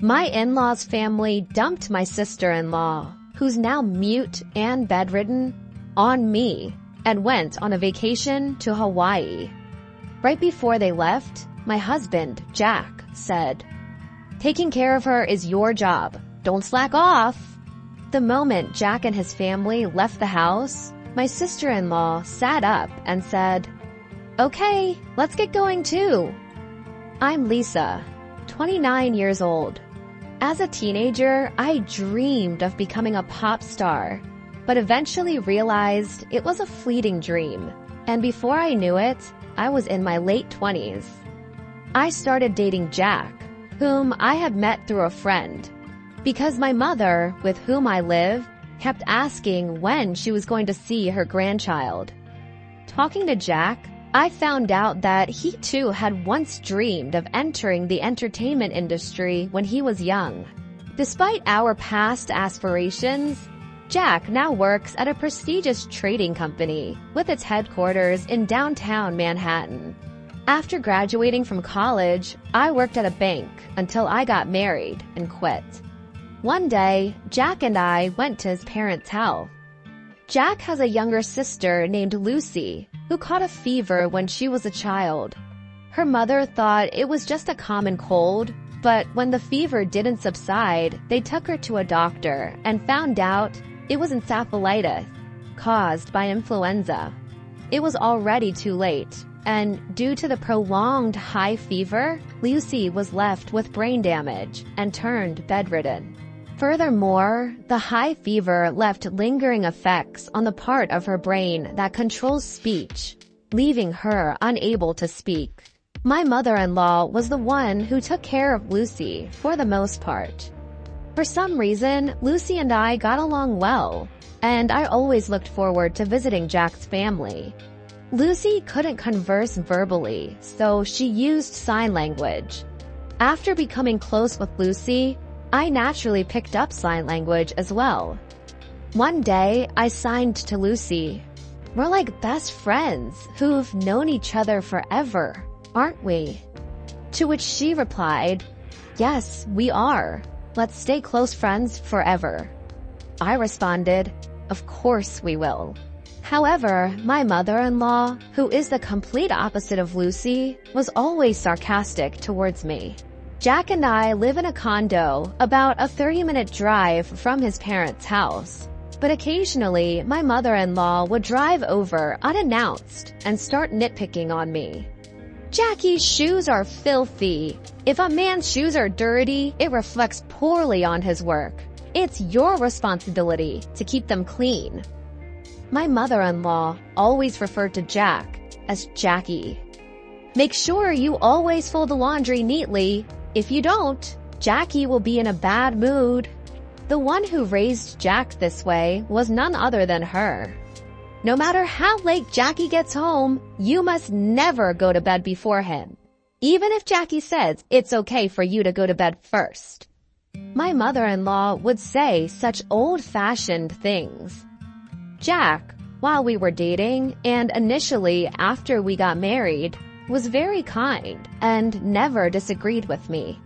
My in-laws' family dumped my sister-in-law, who's now mute and bedridden, on me and went on a vacation to Hawaii. Right before they left, my husband, Jack, said, "Taking care of her is your job. Don't slack off." The moment Jack and his family left the house, my sister-in-law sat up and said, "Okay, let's get going too." I'm Lisa, 29 years old. As a teenager, I dreamed of becoming a pop star, but eventually realized it was a fleeting dream. And before I knew it, I was in my late 20s. I started dating Jack, whom I had met through a friend, because my mother, with whom I live, kept asking when she was going to see her grandchild. Talking to Jack, I found out that he too had once dreamed of entering the entertainment industry when he was young. Despite our past aspirations, Jack now works at a prestigious trading company with its headquarters in downtown Manhattan. After graduating from college, I worked at a bank until I got married and quit. One day, Jack and I went to his parents' house. Jack has a younger sister named Lucy, who caught a fever when she was a child. Her mother thought it was just a common cold, but when the fever didn't subside, they took her to a doctor and found out it was encephalitis, caused by influenza. It was already too late, and due to the prolonged high fever, Lucy was left with brain damage and turned bedridden. Furthermore, the high fever left lingering effects on the part of her brain that controls speech, leaving her unable to speak. My mother-in-law was the one who took care of Lucy for the most part. For some reason, Lucy and I got along well, and I always looked forward to visiting Jack's family. Lucy couldn't converse verbally, so she used sign language. After becoming close with Lucy, I naturally picked up sign language as well. One day, I signed to Lucy. "We're like best friends who've known each other forever, aren't we?" To which she replied, "Yes, we are. Let's stay close friends forever." I responded, "Of course we will." However, my mother-in-law, who is the complete opposite of Lucy, was always sarcastic towards me. Jack and I live in a condo about a 30-minute drive from his parents' house. But occasionally, my mother-in-law would drive over unannounced and start nitpicking on me. "Jackie's shoes are filthy. If a man's shoes are dirty, it reflects poorly on his work. It's your responsibility to keep them clean." My mother-in-law always referred to Jack as Jackie. "Make sure you always fold the laundry neatly. If you don't, Jackie will be in a bad mood." The one who raised Jack this way was none other than her. "No matter how late Jackie gets home, you must never go to bed before him, even if Jackie says it's okay for you to go to bed first." My mother-in-law would say such old-fashioned things. Jack, while we were dating and initially after we got married, was very kind and never disagreed with me.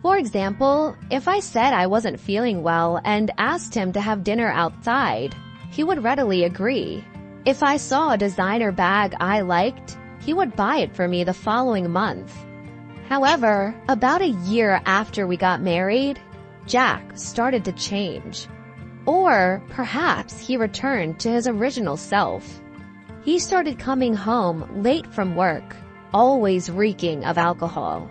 For example, if I said I wasn't feeling well and asked him to have dinner outside, he would readily agree. If I saw a designer bag I liked, he would buy it for me the following month. However, about a year after we got married, Jack started to change. Or perhaps he returned to his original self. He started coming home late from work, always reeking of alcohol.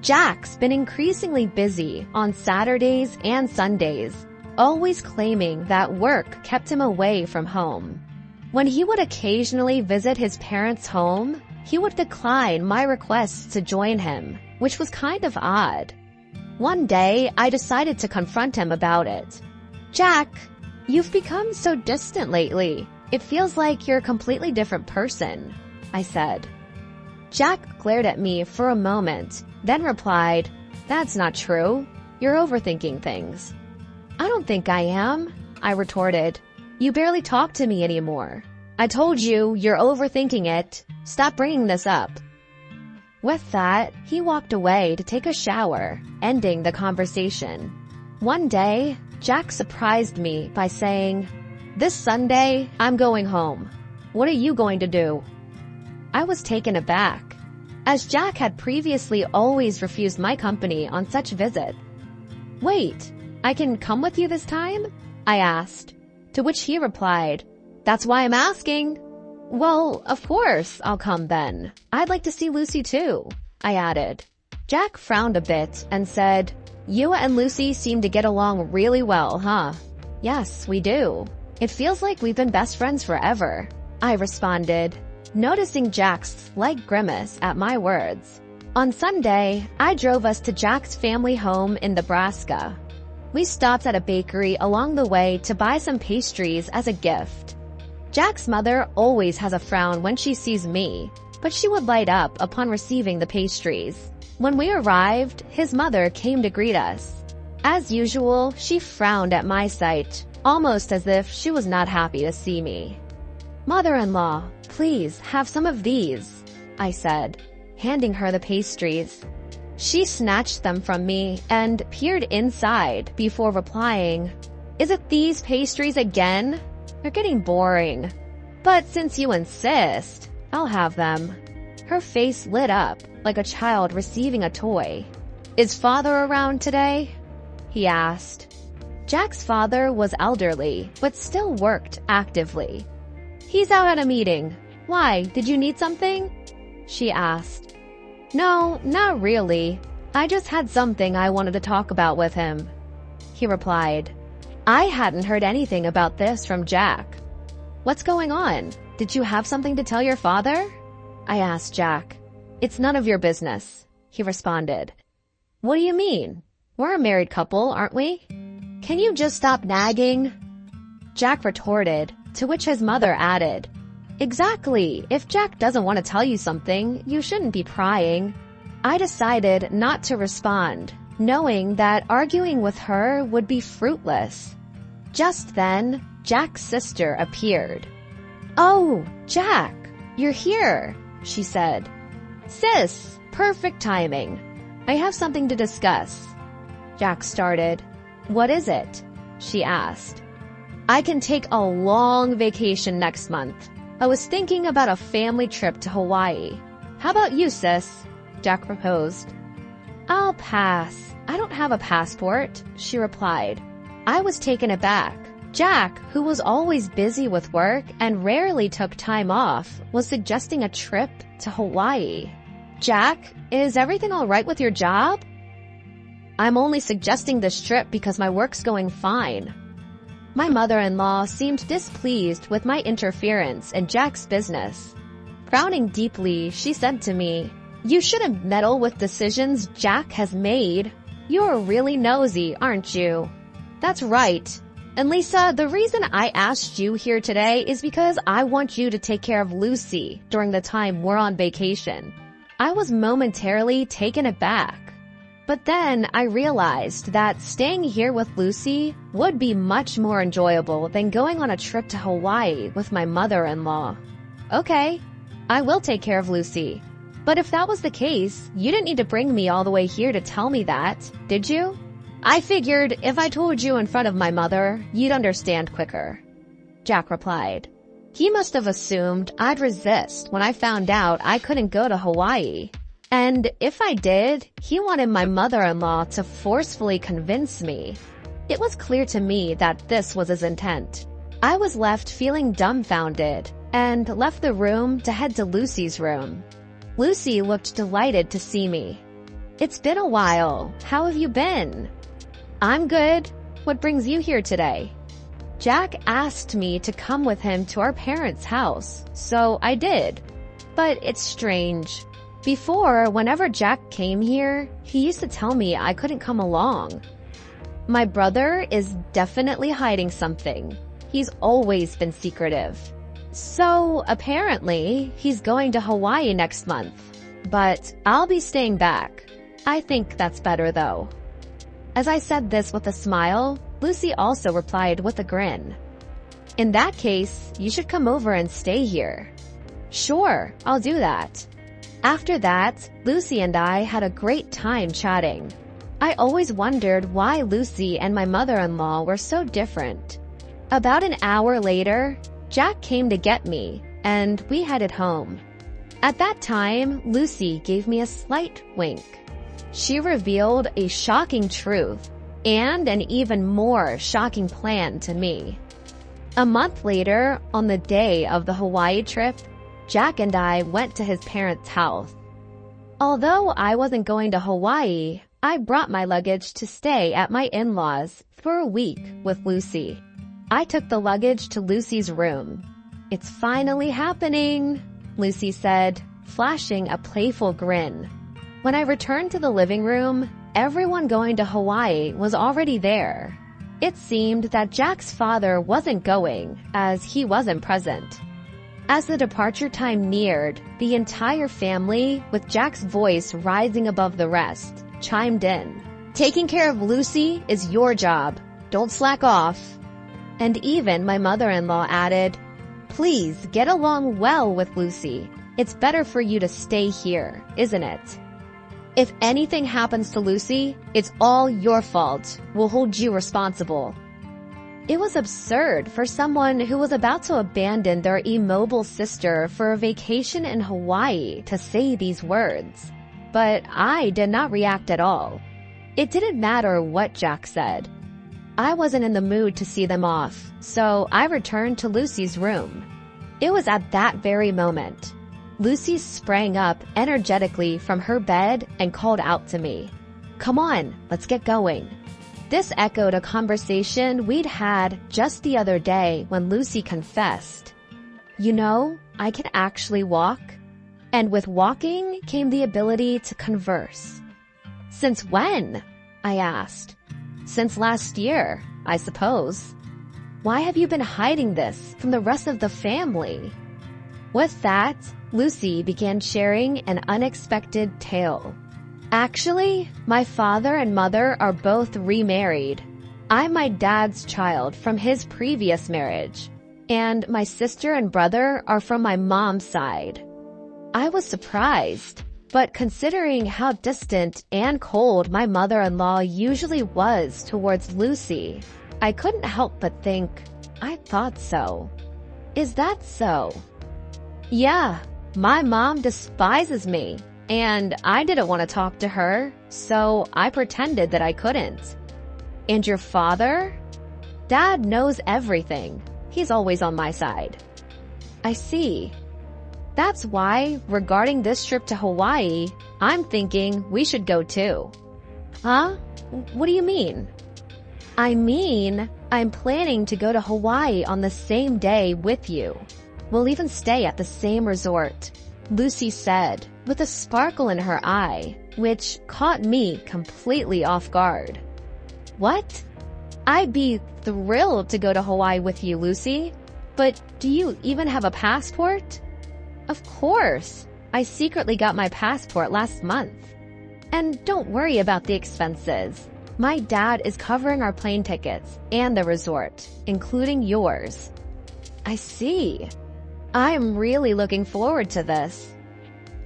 Jack's been increasingly busy on Saturdays and Sundays, always claiming that work kept him away from home. When he would occasionally visit his parents' home, he would decline my requests to join him, which was kind of odd. One day, I decided to confront him about it. "Jack, you've become so distant lately. It feels like you're a completely different person," I said. Jack glared at me for a moment, then replied, "That's not true. You're overthinking things." "I don't think I am," I retorted. "You barely talk to me anymore. I told you you're overthinking it. Stop bringing this up." With that, he walked away to take a shower, ending the conversation. One day, Jack surprised me by saying, "This Sunday, I'm going home. What are you going to do?" I was taken aback, as Jack had previously always refused my company on such visit. "Wait, I can come with you this time?" I asked, to which he replied, "That's why I'm asking." "Well, of course I'll come then. I'd like to see Lucy too," I added. Jack frowned a bit and said, "You and Lucy seem to get along really well, huh?" "Yes, we do. It feels like we've been best friends forever," I responded, noticing Jack's slight grimace at my words. On Sunday, I drove us to Jack's family home in Nebraska. We stopped at a bakery along the way to buy some pastries as a gift. Jack's mother always has a frown when she sees me, but she would light up upon receiving the pastries. When we arrived, his mother came to greet us. As usual, she frowned at my sight, almost as if she was not happy to see me. "Mother-in-law, please have some of these," I said, handing her the pastries. She snatched them from me and peered inside before replying, "Is it these pastries again? They're getting boring. But since you insist, I'll have them." Her face lit up like a child receiving a toy. "Is father around today?" he asked. Jack's father was elderly, but still worked actively. "He's out at a meeting. Why, did you need something?" she asked. "No, not really. I just had something I wanted to talk about with him," he replied. I hadn't heard anything about this from Jack. "What's going on? Did you have something to tell your father?" I asked Jack. "It's none of your business," he responded. "What do you mean? We're a married couple, aren't we? Can you just stop nagging?" Jack retorted, to which his mother added, "Exactly. If Jack doesn't want to tell you something, you shouldn't be prying." I decided not to respond, knowing that arguing with her would be fruitless. Just then, Jack's sister appeared. "Oh, Jack, you're here," she said. "Sis, perfect timing. I have something to discuss." Jack started. "What is it?" she asked. "I can take a long vacation next month. I was thinking about a family trip to Hawaii. How about you, sis?" Jack proposed. "I'll pass. I don't have a passport," she replied. I was taken aback. Jack, who was always busy with work and rarely took time off, was suggesting a trip to Hawaii. "Jack, is everything all right with your job?" "I'm only suggesting this trip because my work's going fine." My mother-in-law seemed displeased with my interference in Jack's business. Frowning deeply, she said to me, "You shouldn't meddle with decisions Jack has made. You're really nosy, aren't you?" "That's right. And Lisa, the reason I asked you here today is because I want you to take care of Lucy during the time we're on vacation." I was momentarily taken aback. But then I realized that staying here with Lucy would be much more enjoyable than going on a trip to Hawaii with my mother-in-law. "Okay, I will take care of Lucy. But if that was the case, you didn't need to bring me all the way here to tell me that, did you?" "I figured if I told you in front of my mother, you'd understand quicker," Jack replied. He must have assumed I'd resist when I found out I couldn't go to Hawaii. And if I did, he wanted my mother-in-law to forcefully convince me. It was clear to me that this was his intent. I was left feeling dumbfounded and left the room to head to Lucy's room. Lucy looked delighted to see me. "It's been a while. How have you been?" "I'm good. What brings you here today?" Jack asked me to come with him to our parents' house, so I did. But it's strange. Before, whenever Jack came here, he used to tell me I couldn't come along. My brother is definitely hiding something. He's always been secretive. So, apparently, he's going to Hawaii next month. But I'll be staying back. I think that's better, though. As I said this with a smile, Lucy also replied with a grin. "In that case, you should come over and stay here." "Sure, I'll do that." After that, Lucy and I had a great time chatting. I always wondered why Lucy and my mother-in-law were so different. About an hour later, Jack came to get me, and we headed home. At that time, Lucy gave me a slight wink. She revealed a shocking truth and an even more shocking plan to me. A month later, on the day of the Hawaii trip, Jack and I went to his parents' house. Although I wasn't going to Hawaii, I brought my luggage to stay at my in-laws for a week with Lucy. I took the luggage to Lucy's room. "It's finally happening," Lucy said, flashing a playful grin. When I returned to the living room, everyone going to Hawaii was already there. It seemed that Jack's father wasn't going, as he wasn't present. As the departure time neared, the entire family, with Jack's voice rising above the rest, chimed in. "Taking care of Lucy is your job. Don't slack off." And even my mother-in-law added, "Please get along well with Lucy. It's better for you to stay here, isn't it? If anything happens to Lucy, it's all your fault. We'll hold you responsible." It was absurd for someone who was about to abandon their immobile sister for a vacation in Hawaii to say these words. But I did not react at all. It didn't matter what Jack said. I wasn't in the mood to see them off, so I returned to Lucy's room. It was at that very moment. Lucy sprang up energetically from her bed and called out to me. "Come on, let's get going." This echoed a conversation we'd had just the other day when Lucy confessed, "You know, I can actually walk." And with walking came the ability to converse. "Since when?" I asked. "Since last year, I suppose." "Why have you been hiding this from the rest of the family?" With that, Lucy began sharing an unexpected tale. "Actually, my father and mother are both remarried. I'm my dad's child from his previous marriage, and my sister and brother are from my mom's side." I was surprised, but considering how distant and cold my mother-in-law usually was towards Lucy, I couldn't help but think, I thought so. Is that so? Yeah, my mom despises me. And I didn't want to talk to her, so I pretended that I couldn't. "And your father?" "Dad knows everything. He's always on my side." "I see. That's why, regarding this trip to Hawaii, I'm thinking we should go too." "Huh? What do you mean?" "I mean, I'm planning to go to Hawaii on the same day with you. We'll even stay at the same resort," Lucy said, with a sparkle in her eye, which caught me completely off guard. "What? I'd be thrilled to go to Hawaii with you, Lucy. But do you even have a passport?" "Of course. I secretly got my passport last month. And don't worry about the expenses. My dad is covering our plane tickets and the resort, including yours." "I see. I'm really looking forward to this."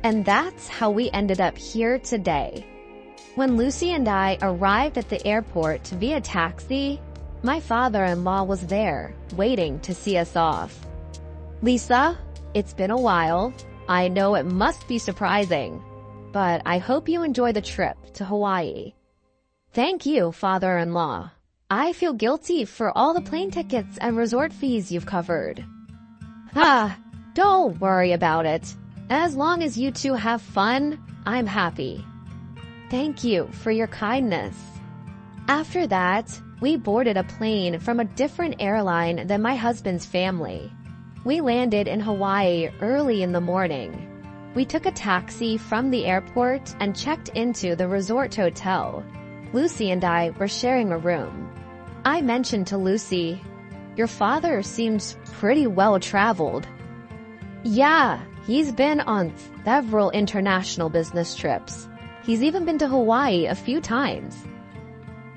And that's how we ended up here today. When Lucy and I arrived at the airport via taxi, my father-in-law was there, waiting to see us off. "Lisa, it's been a while. I know it must be surprising, but I hope you enjoy the trip to Hawaii." "Thank you, father-in-law. I feel guilty for all the plane tickets and resort fees you've covered." Don't worry about it. As long as you two have fun, I'm happy." "Thank you for your kindness." After that, we boarded a plane from a different airline than my husband's family. We landed in Hawaii early in the morning. We took a taxi from the airport and checked into the resort hotel. Lucy and I were sharing a room. I mentioned to Lucy, "Your father seems pretty well-traveled." "Yeah, he's been on several international business trips. He's even been to Hawaii a few times."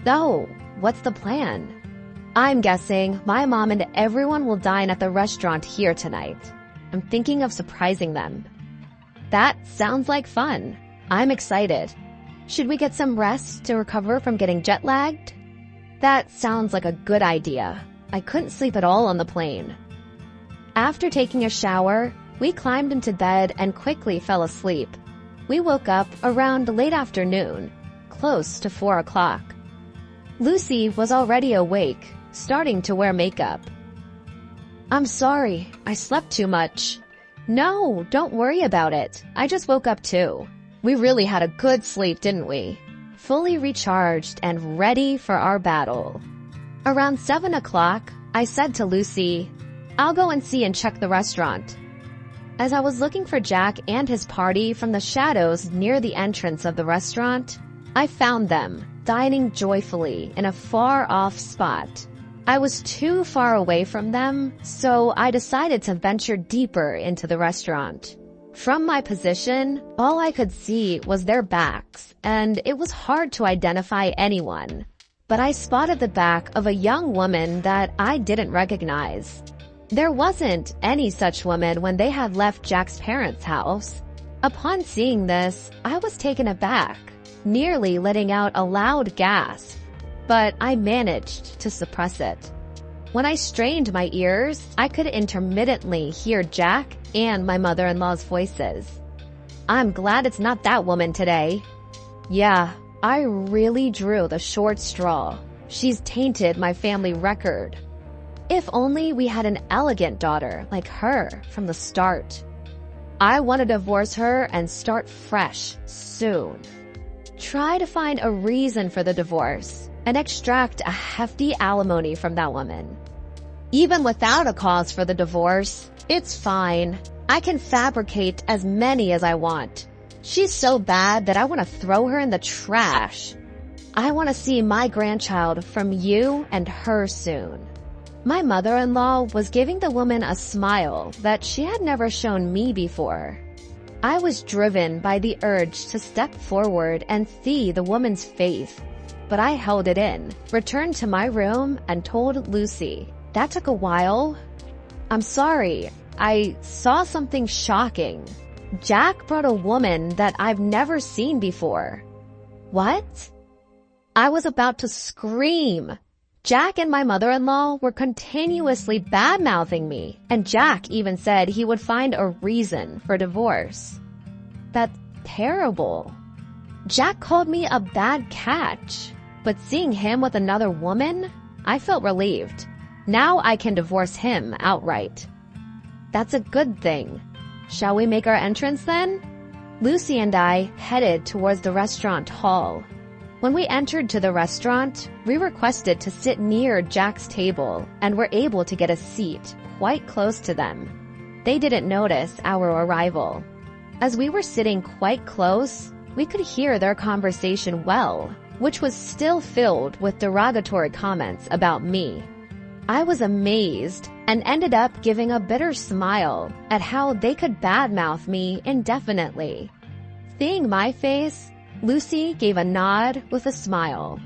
"So, what's the plan?" "I'm guessing my mom and everyone will dine at the restaurant here tonight. I'm thinking of surprising them." That sounds like fun. I'm excited. Should we get some rest to recover from getting jet-lagged? That sounds like a good idea. I couldn't sleep at all on the plane. After taking a shower, we climbed into bed and quickly fell asleep. We woke up around late afternoon, close to 4 o'clock. Lucy was already awake, starting to wear makeup. I'm sorry, I slept too much. No, don't worry about it. I just woke up too. We really had a good sleep, didn't we? Fully recharged and ready for our battle. Around 7 o'clock, I said to Lucy, I'll go and see and check the restaurant. As I was looking for Jack and his party from the shadows near the entrance of the restaurant, I found them, dining joyfully in a far-off spot. I was too far away from them, so I decided to venture deeper into the restaurant. From my position, all I could see was their backs, and it was hard to identify anyone. But I spotted the back of a young woman that I didn't recognize. There wasn't any such woman when they had left Jack's parents' house. Upon seeing this, I was taken aback, nearly letting out a loud gasp, but I managed to suppress it. When I strained my ears, I could intermittently hear Jack and my mother-in-law's voices. I'm glad it's not that woman today. Yeah, I really drew the short straw. She's tainted my family record. If only we had an elegant daughter like her from the start. I want to divorce her and start fresh soon. Try to find a reason for the divorce and extract a hefty alimony from that woman. Even without a cause for the divorce, it's fine. I can fabricate as many as I want. She's so bad that I want to throw her in the trash. I want to see my grandchild from you and her soon. My mother-in-law was giving the woman a smile that she had never shown me before. I was driven by the urge to step forward and see the woman's face, but I held it in, returned to my room, and told Lucy. That took a while. I'm sorry, I saw something shocking. Jack brought a woman that I've never seen before. What? I was about to scream. Jack and my mother-in-law were continuously bad-mouthing me, and Jack even said he would find a reason for divorce. That's terrible. Jack called me a bad catch, but seeing him with another woman, I felt relieved. Now I can divorce him outright. That's a good thing. Shall we make our entrance then? Lucy and I headed towards the restaurant hall. When we entered to the restaurant, we requested to sit near Jack's table and were able to get a seat quite close to them. They didn't notice our arrival. As we were sitting quite close, we could hear their conversation well, which was still filled with derogatory comments about me. I was amazed and ended up giving a bitter smile at how they could badmouth me indefinitely. Seeing my face, Lucy gave a nod with a smile.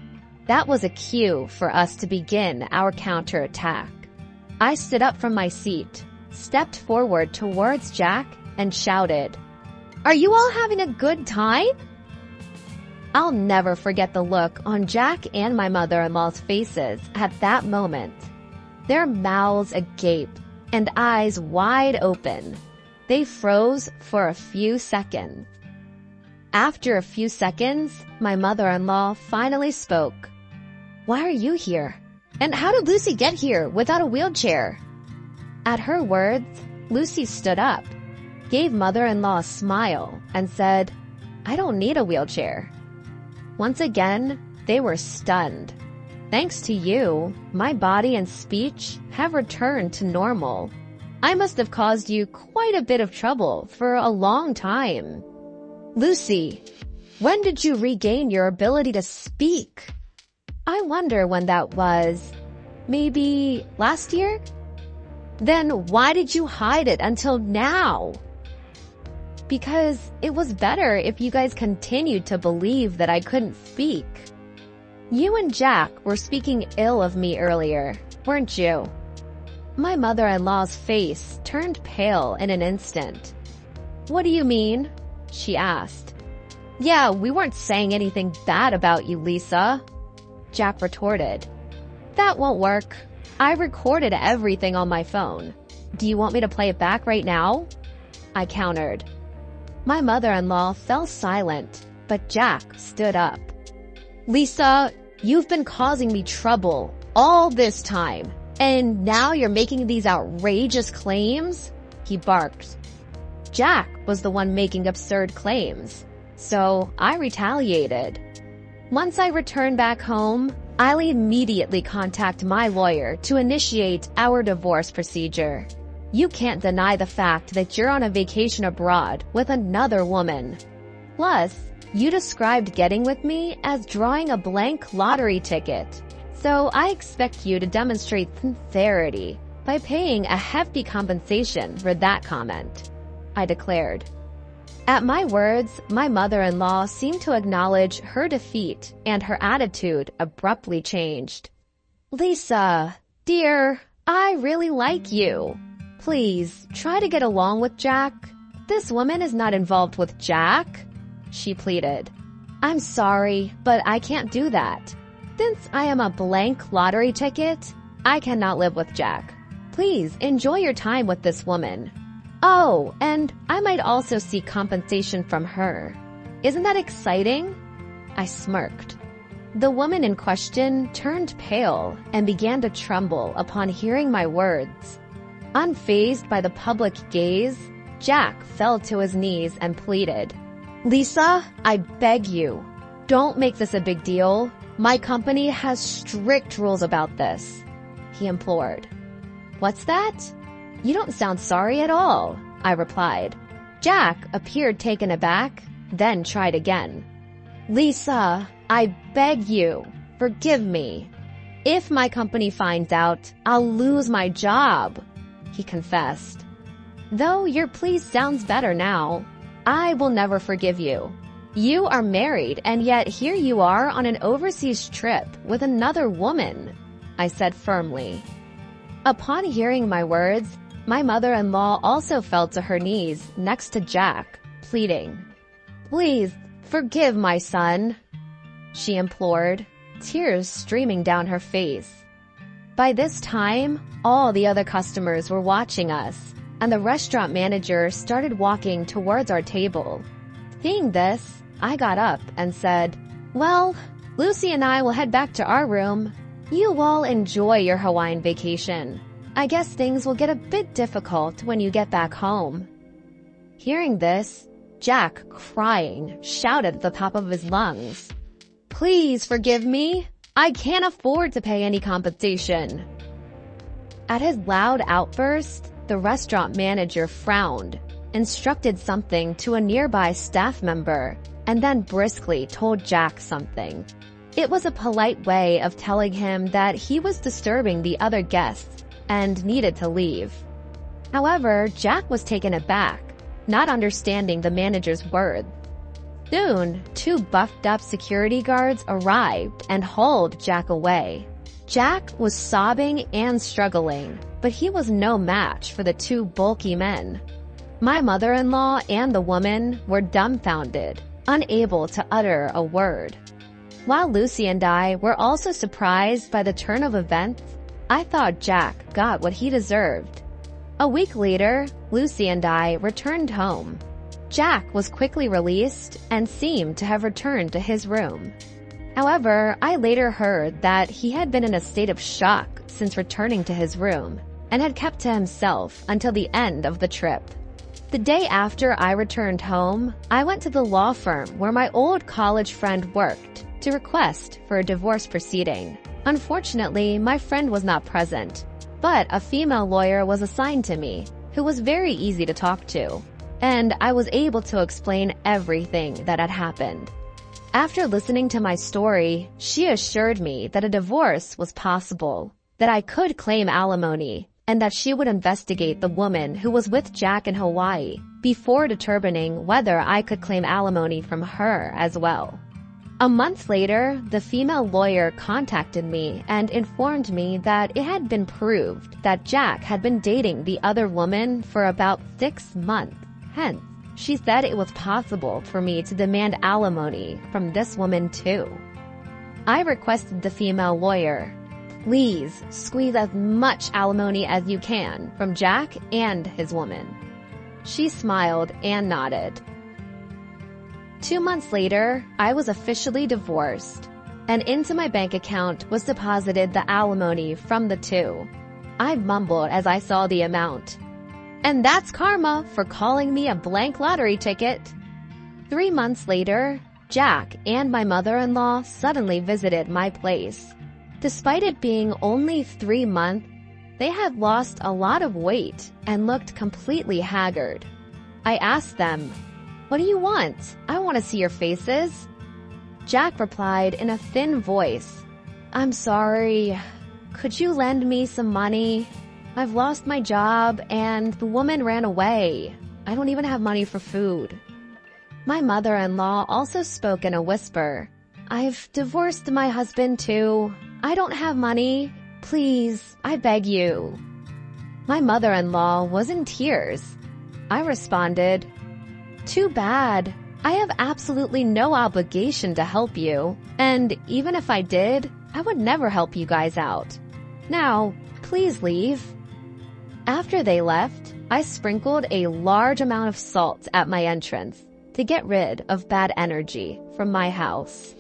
That was a cue for us to begin our counterattack. I stood up from my seat, stepped forward towards Jack, and shouted, "Are you all having a good time?" I'll never forget the look on Jack and my mother-in-law's faces at that moment. Their mouths agape and eyes wide open. They froze for a few seconds. After a few seconds, my mother-in-law finally spoke. "Why are you here? And how did Lucy get here without a wheelchair?" At her words, Lucy stood up, gave mother-in-law a smile, and said, "I don't need a wheelchair." Once again, they were stunned. Thanks to you, my body and speech have returned to normal. I must have caused you quite a bit of trouble for a long time. Lucy, when did you regain your ability to speak? I wonder when that was. Maybe last year? Then why did you hide it until now? Because it was better if you guys continued to believe that I couldn't speak. You and Jack were speaking ill of me earlier, weren't you? My mother-in-law's face turned pale in an instant. "What do you mean?" she asked. "Yeah, we weren't saying anything bad about you, Lisa," Jack retorted. "That won't work. I recorded everything on my phone. Do you want me to play it back right now?" I countered. My mother-in-law fell silent, but Jack stood up. "Lisa, you've been causing me trouble all this time, and now you're making these outrageous claims?" he barked. Jack was the one making absurd claims, so I retaliated. Once I returned back home, I'll immediately contact my lawyer to initiate our divorce procedure. You can't deny the fact that you're on a vacation abroad with another woman. Plus, you described getting with me as drawing a blank lottery ticket, so I expect you to demonstrate sincerity by paying a hefty compensation for that comment, I declared. At my words, my mother-in-law seemed to acknowledge her defeat, and her attitude abruptly changed. "Lisa, dear, I really like you. Please, try to get along with Jack. This woman is not involved with Jack," she pleaded. "I'm sorry, but I can't do that. Since I am a blank lottery ticket, I cannot live with Jack. Please enjoy your time with this woman. Oh, and I might also seek compensation from her. Isn't that exciting?" I smirked. The woman in question turned pale and began to tremble upon hearing my words. Unfazed by the public gaze, Jack fell to his knees and pleaded, "Lisa, I beg you, don't make this a big deal. My company has strict rules about this," he implored. "What's that? You don't sound sorry at all," I replied. Jack appeared taken aback, then tried again. "Lisa, I beg you, forgive me. If my company finds out, I'll lose my job," he confessed. "Though your please sounds better now. I will never forgive you. You are married, and yet here you are on an overseas trip with another woman," I said firmly. Upon hearing my words, my mother-in-law also fell to her knees next to Jack, pleading, "Please, forgive my son," she implored, tears streaming down her face. By this time, all the other customers were watching us, and the restaurant manager started walking towards our table. Seeing this, I got up and said, "Well, Lucy and I will head back to our room. You all enjoy your Hawaiian vacation. I guess things will get a bit difficult when you get back home." Hearing this, Jack, crying, shouted at the top of his lungs, "Please forgive me. I can't afford to pay any compensation." At his loud outburst, the restaurant manager frowned, instructed something to a nearby staff member, and then briskly told Jack something. It was a polite way of telling him that he was disturbing the other guests and needed to leave. However, Jack was taken aback, not understanding the manager's words. Soon, 2 buffed-up security guards arrived and hauled Jack away. Jack was sobbing and struggling, but he was no match for the 2 bulky men. My mother-in-law and the woman were dumbfounded, unable to utter a word. While Lucy and I were also surprised by the turn of events, I thought Jack got what he deserved. A week later, Lucy and I returned home. Jack was quickly released and seemed to have returned to his room. However, I later heard that he had been in a state of shock since returning to his room and had kept to himself until the end of the trip. The day after I returned home, I went to the law firm where my old college friend worked to request for a divorce proceeding. Unfortunately, my friend was not present, but a female lawyer was assigned to me, who was very easy to talk to, and I was able to explain everything that had happened. After listening to my story, she assured me that a divorce was possible, that I could claim alimony, and that she would investigate the woman who was with Jack in Hawaii before determining whether I could claim alimony from her as well. A month later, the female lawyer contacted me and informed me that it had been proved that Jack had been dating the other woman for about 6 months. Hence, She said it was possible for me to demand alimony from this woman too. I requested the female lawyer, please squeeze as much alimony as you can from Jack and his woman. She smiled and nodded. 2 months later, I was officially divorced, and into my bank account was deposited the alimony from the two. I mumbled as I saw the amount. And that's karma for calling me a blank lottery ticket. 3 months later, Jack and my mother-in-law suddenly visited my place. Despite it being only 3 months, they had lost a lot of weight and looked completely haggard. I asked them, "What do you want? I want to see your faces." Jack replied in a thin voice, "I'm sorry. Could you lend me some money? I've lost my job and the woman ran away. I don't even have money for food." My mother-in-law also spoke in a whisper, "I've divorced my husband too. I don't have money. Please, I beg you." My mother-in-law was in tears. I responded, "Too bad. I have absolutely no obligation to help you, and even if I did, I would never help you guys out. Now, please leave." After they left, I sprinkled a large amount of salt at my entrance to get rid of bad energy from my house.